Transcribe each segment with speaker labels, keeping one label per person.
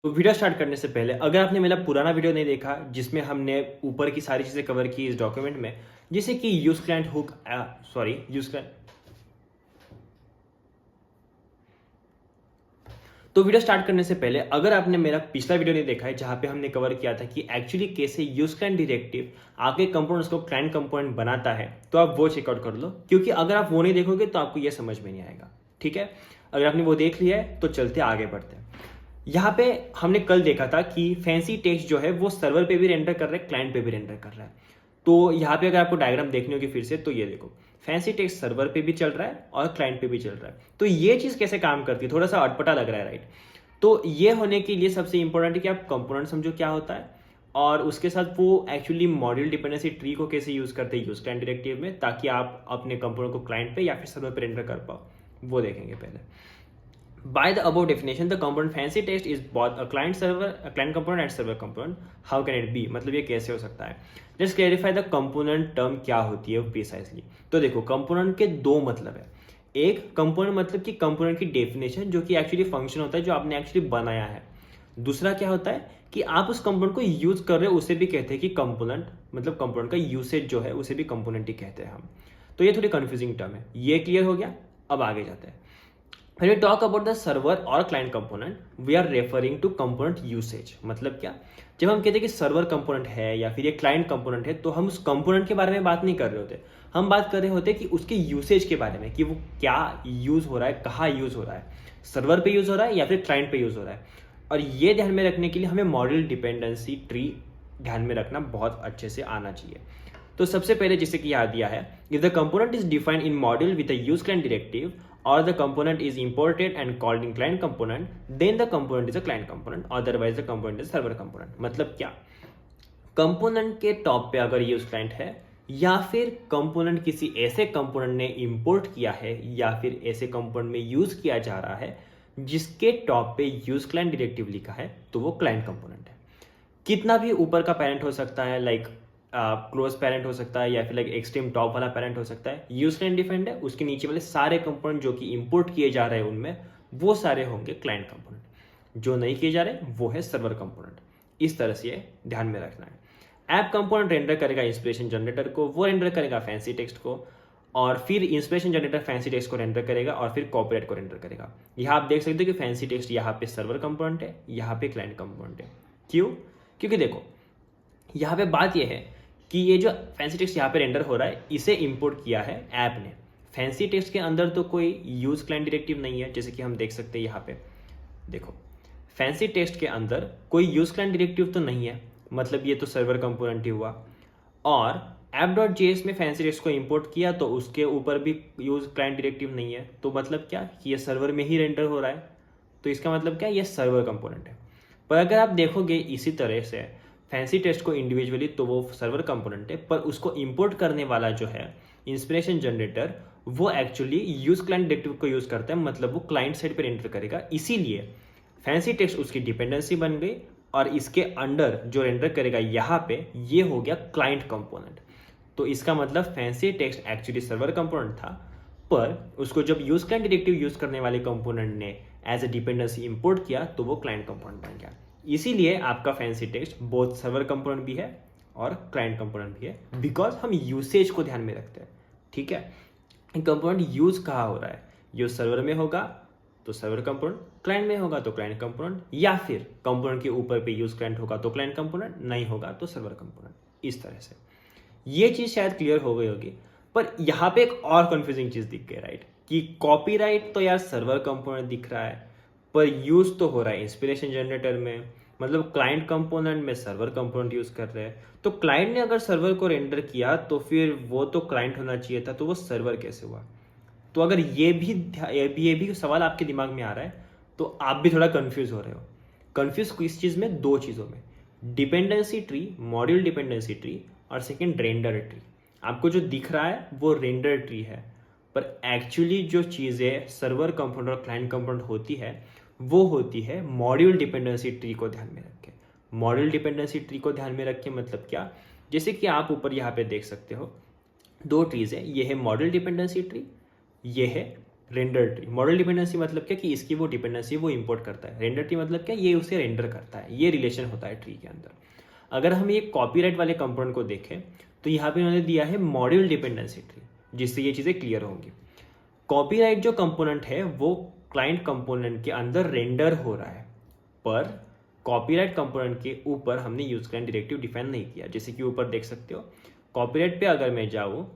Speaker 1: तो video start करने से पहले अगर आपने मेरा पुराना वीडियो नहीं देखा जिसमें हमने ऊपर की सारी चीज़ें कवर की इस डॉक्यूमेंट में, जैसे कि use client hook use client, तो वीडियो स्टार्ट करने से पहले अगर आपने मेरा पिछला वीडियो नहीं देखा है जहां पे हमने कवर किया था कि एक्चुअली कैसे यूज क्लाइंट डायरेक्टिव आपके कंपोनेंट्स को क्लाइंट कंपोनेंट बनाता है, तो आप वो चेकआउट कर लो, क्योंकि अगर आप वो नहीं देखोगे तो आपको ये समझ में नहीं आएगा। ठीक है, अगर आपने वो देख लिया है तो चलते आगे बढ़ते हैं। यहाँ पे हमने कल देखा था कि फैंसी टेक्स्ट जो है वो सर्वर पे भी रेंडर कर रहा है, क्लाइंट पे भी रेंडर कर रहा है। तो यहाँ पे अगर आपको डायग्राम देखनी होगी फिर से, तो ये देखो फैंसी टेक्स्ट सर्वर पे भी चल रहा है और क्लाइंट पे भी चल रहा है। तो ये चीज़ कैसे काम करती है, थोड़ा सा अटपटा लग रहा है, राइट? तो ये होने के लिए सबसे इंपॉर्टेंट है कि आप कंपोनेंट समझो क्या होता है, और उसके साथ वो एक्चुअली मॉड्यूल डिपेंडेंसी ट्री को कैसे यूज करते हैं यूज क्लाइंट डायरेक्टिव में, ताकि आप अपने कंपोनेंट को क्लाइंट पे या फिर सर्वर पे रेंडर कर पाओ, वो देखेंगे पहले। By the above definition, the component fancy text is both a client component and server component. How can it be? मतलब ये कैसे हो सकता है? Let's clarify the component term क्या होती है precisely. तो देखो component के दो मतलब है। एक component मतलब कि component की definition जो कि actually function होता है जो आपने actually बनाया है। दूसरा क्या होता है कि आप उस component को यूज कर रहे हो, उसे भी कहते हैं कि component, मतलब component का usage जो है उसे भी component ही कहते हैं हम। तो ये थोड़ी confusing term है, ये clear हो गया। अब आगे जाते हैं। When we talk about the server or client component, we are referring to component usage. मतलब क्या, जब हम कहते हैं कि सर्वर कंपोनेंट है या फिर ये क्लाइंट कंपोनेंट है, तो हम उस कंपोनेंट के बारे में बात नहीं कर रहे होते, हम बात कर रहे होते कि उसके यूसेज के बारे में, कि वो क्या यूज हो रहा है, कहाँ यूज हो रहा है, सर्वर पे यूज हो रहा है या फिर क्लाइंट पे यूज हो रहा है। और ये ध्यान में रखने के लिए हमें मॉड्यूल डिपेंडेंसी ट्री ध्यान में रखना बहुत अच्छे से आना चाहिए। तो सबसे पहले जैसे कि यहाँ दिया है, if the component is defined in module with use client directive or the component is imported and called in client component, then the component is a client component, otherwise the component is server component. मतलब क्या, component के top पे अगर use client है या फिर component किसी ऐसे कंपोनेंट ने इंपोर्ट किया है या फिर ऐसे कंपोनेंट में यूज किया जा रहा है जिसके टॉप पे यूज क्लाइंट डायरेक्टिव लिखा है, तो वो क्लाइंट कंपोनेंट है। कितना भी ऊपर का पेरेंट हो सकता है, लाइक क्लोज पेरेंट हो सकता है या फिर लाइक एक्सट्रीम टॉप वाला पेरेंट हो सकता है। यूज क्लाइंट डिफाइंड है, उसके नीचे वाले सारे कंपोनेंट जो कि इंपोर्ट किए जा रहे हैं उनमें वो सारे होंगे क्लाइंट कंपोनेंट, जो नहीं किए जा रहे वो है सर्वर कंपोनेंट। इस तरह से ये ध्यान में रखना है। ऐप कंपोनेंट रेंडर करेगा इंस्पिरेशन जनरेटर को, वो रेंडर करेगा फैंसी टेक्स्ट को, और फिर इंस्पिरेशन जनरेटर फैंसी टेक्स्ट को रेंडर करेगा और फिर कॉपीराइट को रेंडर करेगा। यहाँ आप देख सकते हो कि फैंसी टेक्स्ट यहाँ पे सर्वर कंपोनेंट है, यहाँ पे क्लाइंट कंपोनेंट है। क्यों? क्योंकि देखो यहाँ पे बात यह है कि ये जो फैंसी टेक्स्ट यहाँ पे रेंडर हो रहा है इसे इंपोर्ट किया है ऐप ने। फैंसी टेक्स्ट के अंदर तो कोई यूज क्लाइंट डायरेक्टिव नहीं है, जैसे कि हम देख सकते हैं यहाँ पे देखो फैंसी टेक्स्ट के अंदर कोई यूज क्लाइंट डायरेक्टिव तो नहीं है, मतलब ये तो सर्वर कंपोनेंट ही हुआ। और app.js में फैंसी टेक्स्ट को इंपोर्ट किया तो उसके ऊपर भी यूज क्लाइंट डायरेक्टिव नहीं है, तो मतलब क्या कि ये सर्वर में ही रेंडर हो रहा है, तो इसका मतलब क्या, ये सर्वर कंपोनेंट है। पर अगर आप देखोगे इसी तरह से फैंसी टेक्स्ट को इंडिविजुअली तो वो सर्वर कंपोनेंट है, पर उसको इंपोर्ट करने वाला जो है इंस्पिरेशन जनरेटर वो एक्चुअली यूज क्लाइंट डायरेक्टिव को यूज करता है, मतलब वो क्लाइंट साइड पे रेंडर करेगा। इसीलिए फैंसी टेक्स्ट उसकी डिपेंडेंसी बन गई और इसके अंडर जो रेंडर करेगा यहाँ पे ये हो गया क्लाइंट कंपोनेंट। तो इसका मतलब fancy text actually server component था, पर उसको जब यूज क्लाइंट डायरेक्टिव यूज करने वाले कंपोनेंट ने एज ए डिपेंडेंसी इंपोर्ट किया तो वो क्लाइंट कंपोनेंट बन गया। इसीलिए आपका fancy text both server component भी है और क्लाइंट कंपोनेंट भी है, बिकॉज हम यूसेज को ध्यान में रखते हैं। ठीक है, कंपोनेंट यूज कहाँ हो रहा है, यूज सर्वर में होगा तो सर्वर कंपोनेंट, क्लाइंट में होगा तो क्लाइंट कंपोनेंट, या फिर कंपोनेंट के ऊपर पे यूज क्लाइंट होगा तो क्लाइंट कंपोनेंट, नहीं होगा तो सर्वर कंपोनेंट। इस तरह से ये चीज शायद क्लियर हो गई होगी। पर यहाँ पे एक और कंफ्यूजिंग चीज दिख गई, राइट, कि कॉपीराइट तो यार सर्वर कंपोनेंट दिख रहा है पर यूज तो हो रहा है इंस्पिरेशन जनरेटर में, मतलब क्लाइंट कंपोनेंट में सर्वर कंपोनेंट यूज कर रहे हैं। तो क्लाइंट ने अगर सर्वर को रेंडर किया तो फिर वो तो क्लाइंट होना चाहिए था, तो वो सर्वर कैसे हुआ? तो अगर ये भी सवाल आपके दिमाग में आ रहा है तो आप भी थोड़ा कंफ्यूज हो रहे हो। कंफ्यूज किस चीज में? दो चीजों में, dependency tree, module dependency tree, और सेकेंड रेंडर ट्री। आपको जो दिख रहा है वो रेंडर ट्री है, पर एक्चुअली जो चीजें सर्वर कंपोनेंट और क्लाइंट कंपोनेंट होती है वो होती है मॉड्यूल डिपेंडेंसी ट्री को ध्यान में रख के। मॉड्यूल डिपेंडेंसी ट्री को ध्यान में रख के मतलब क्या, जैसे कि आप ऊपर यहाँ पे देख सकते हो दो ट्रीज है, ये है मॉड्यूल डिपेंडेंसी ट्री, ये है रेंडर ट्री। मॉडल डिपेंडेंसी मतलब क्या कि इसकी वो डिपेंडेंसी वो इंपोर्ट करता है। रेंडर ट्री मतलब क्या, ये उसे रेंडर करता है, ये रिलेशन होता है ट्री के अंदर। अगर हम ये कॉपीराइट वाले कंपोनेंट को देखें तो यहाँ पे उन्होंने दिया है मॉड्यूल डिपेंडेंसी ट्री, जिससे ये चीज़ें क्लियर होंगी। कॉपीराइट जो कंपोनेंट है वो क्लाइंट कंपोनेंट के अंदर रेंडर हो रहा है, पर कॉपीराइट कंपोनेंट के ऊपर हमने यूज क्लाइंट डायरेक्टिव डिफाइन नहीं किया। जैसे कि ऊपर देख सकते हो, कॉपीराइट पे अगर मैं जाऊँ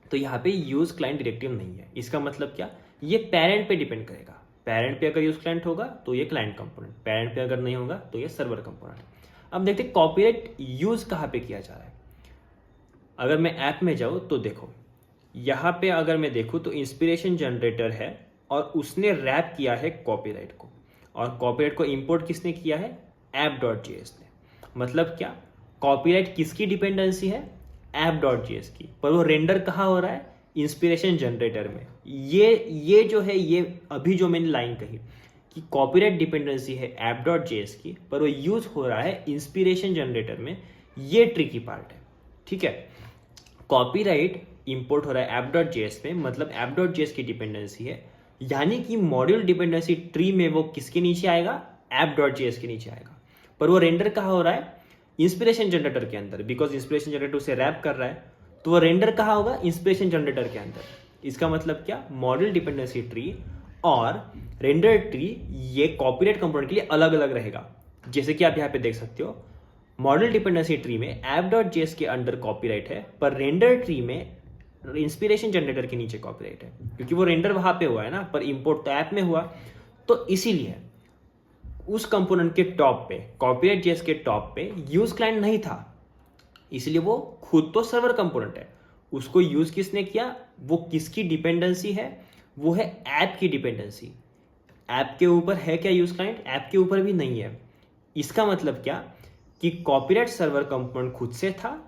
Speaker 1: तो यहाँ पे यूज क्लाइंट डायरेक्टिव नहीं है। इसका मतलब क्या, ये पेरेंट पे डिपेंड करेगा। पेरेंट पे अगर यूज क्लाइंट होगा तो ये क्लाइंट कंपोनेंट, पेरेंट पे अगर नहीं होगा तो ये सर्वर कंपोनेंट। अब देखते हैं कॉपीराइट यूज कहाँ पे किया जा रहा है। अगर मैं ऐप में जाऊँ तो देखो, यहाँ पे अगर मैं देखूँ तो इंस्पिरेशन जनरेटर है और उसने रैप किया है कॉपीराइट को, और कॉपीराइट को इंपोर्ट किसने किया है, app.js ने। मतलब क्या, कॉपीराइट किसकी डिपेंडेंसी है, app.js की, पर वो रेंडर कहाँ हो रहा है, इंस्पिरेशन जनरेटर में। ये जो है, ये अभी जो मैंने लाइन कही कि कॉपीराइट डिपेंडेंसी है app.js की, पर वो यूज हो रहा है इंस्पिरेशन जनरेटर में, ये ट्रिकी पार्ट है। ठीक है, कॉपीराइट इंपोर्ट हो रहा है app.js में, मतलब app.js की डिपेंडेंसी है, यानी कि मॉड्यूल डिपेंडेंसी ट्री में वो किसके नीचे आएगा, app.js के नीचे आएगा। पर वो रेंडर कहाँ हो रहा है, इंस्पिरेशन जनरेटर के अंदर, बिकॉज इंस्पिरेशन जनरेटर उसे रैप कर रहा है, तो वो रेंडर कहाँ होगा, इंस्पिरेशन जनरेटर के अंदर। इसका मतलब क्या, मॉड्यूल डिपेंडेंसी ट्री और रेंडर ट्री ये कॉपीराइट कंपोनेंट के लिए अलग अलग रहेगा। जैसे कि आप यहाँ पे देख सकते हो, मॉडल डिपेंडेंसी ट्री में app.js के अंडर कॉपीराइट है, पर रेंडर ट्री में इंस्पिरेशन जनरेटर के नीचे कॉपीराइट है, क्योंकि वो रेंडर वहां पे हुआ है ना, पर इंपोर्ट तो ऐप में हुआ। तो इसीलिए उस कंपोनेंट के टॉप पे, कॉपीराइट जेएस के टॉप पे यूज क्लाइंट नहीं था, इसलिए वो खुद तो सर्वर कंपोनेंट है। उसको यूज किसने किया, वो किसकी डिपेंडेंसी है, वो है ऐप की डिपेंडेंसी। ऐप के ऊपर है क्या यूज क्लाइंट, ऐप के ऊपर भी नहीं है। इसका मतलब क्या कि कॉपीराइट सर्वर कंपोनेंट खुद से था,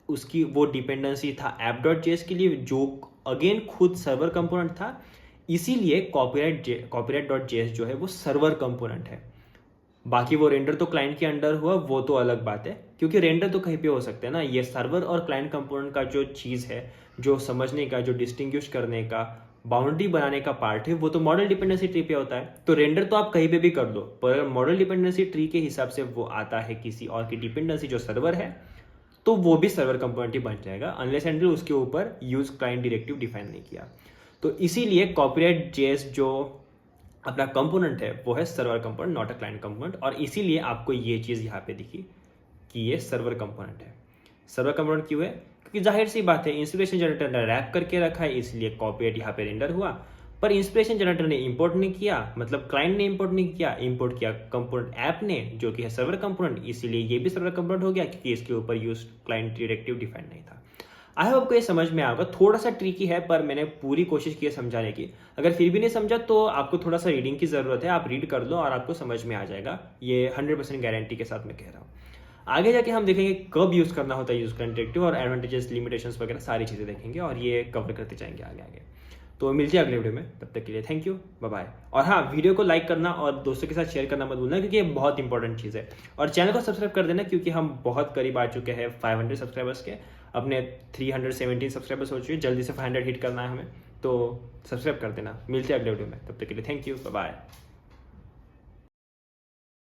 Speaker 1: उसकी वो डिपेंडेंसी था app.js के लिए, जो अगेन खुद सर्वर कंपोनेंट था। इसीलिए कॉपीराइट.js जो है वो सर्वर कंपोनेंट है। बाकी वो रेंडर तो क्लाइंट के अंडर हुआ, वो तो अलग बात है, क्योंकि रेंडर तो कहीं पे हो सकते हैं ना। ये सर्वर और क्लाइंट कंपोनेंट का जो चीज़ है, जो समझने का, जो डिस्टिंग्विश करने का, बाउंड्री बनाने का पार्ट है, वो तो मॉडल डिपेंडेंसी ट्री पे होता है। तो रेंडर तो आप कहीं पे भी कर दो, पर मॉडल डिपेंडेंसी ट्री के हिसाब से वो आता है किसी और की डिपेंडेंसी जो सर्वर है, तो वो भी सर्वर कंपोनेंट ही बन जाएगा, अनलेस एंड उसके ऊपर यूज क्लाइंट डायरेक्टिव डिफाइन नहीं किया। तो इसीलिए कॉपीराइट जेएस जो अपना कंपोनेंट है वो है server component, not a client component. और इसीलिए आपको ये चीज़ यहाँ पे दिखी कि ये सर्वर कंपोनेंट है। सर्वर कंपोनेंट क्यों है, क्योंकि जाहिर सी बात है, इंस्पिरेशन जनरेटर ने रैप करके रखा है, इसलिए कॉपीराइट यहाँ पे रेंडर हुआ। पर इंस्पिरेशन जनरेटर ने इंपोर्ट नहीं किया, मतलब क्लाइंट ने इंपोर्ट नहीं किया, इंपोर्ट किया कंपोनेंट ऐप ने, जो कि है सर्वर कंपोनेंट, इसीलिए ये भी सर्वर कंपोनेंट हो गया, क्योंकि इसके ऊपर यूज क्लाइंट डायरेक्टिव डिफाइन नहीं था। आई होप आपको ये समझ में आएगा। थोड़ा सा ट्रिकी है, पर मैंने पूरी कोशिश की है समझाने की। अगर फिर भी नहीं समझा तो आपको थोड़ा सा रीडिंग की ज़रूरत है, आप रीड कर लो और आपको समझ में आ जाएगा। ये 100% गारंटी के साथ मैं कह रहा हूँ। आगे जाके हम देखेंगे कब यूज़ करना होता है यूज क्लाइंट डायरेक्टिव, और एडवांटेजेस, लिमिटेशंस वगैरह सारी चीज़ें देखेंगे, और ये कवर करते जाएंगे आगे आगे। तो मिलते हैं अगले वीडियो में, तब तक के लिए थैंक यू, बाय बाय। और हाँ, वीडियो को लाइक करना और दोस्तों के साथ शेयर करना मत भूलना, क्योंकि ये बहुत इंपॉर्टेंट चीज़ है। और चैनल को सब्सक्राइब कर देना, क्योंकि हम बहुत करीब आ चुके हैं 500 सब्सक्राइबर्स के। अपने 317 सब्सक्राइबर्स हो चुके हैं, जल्दी से 500 हिट करना है हमें, तो सब्सक्राइब कर देना। मिलते हैं अगले वीडियो में, तब तक के लिए थैंक यू, बाय बाय।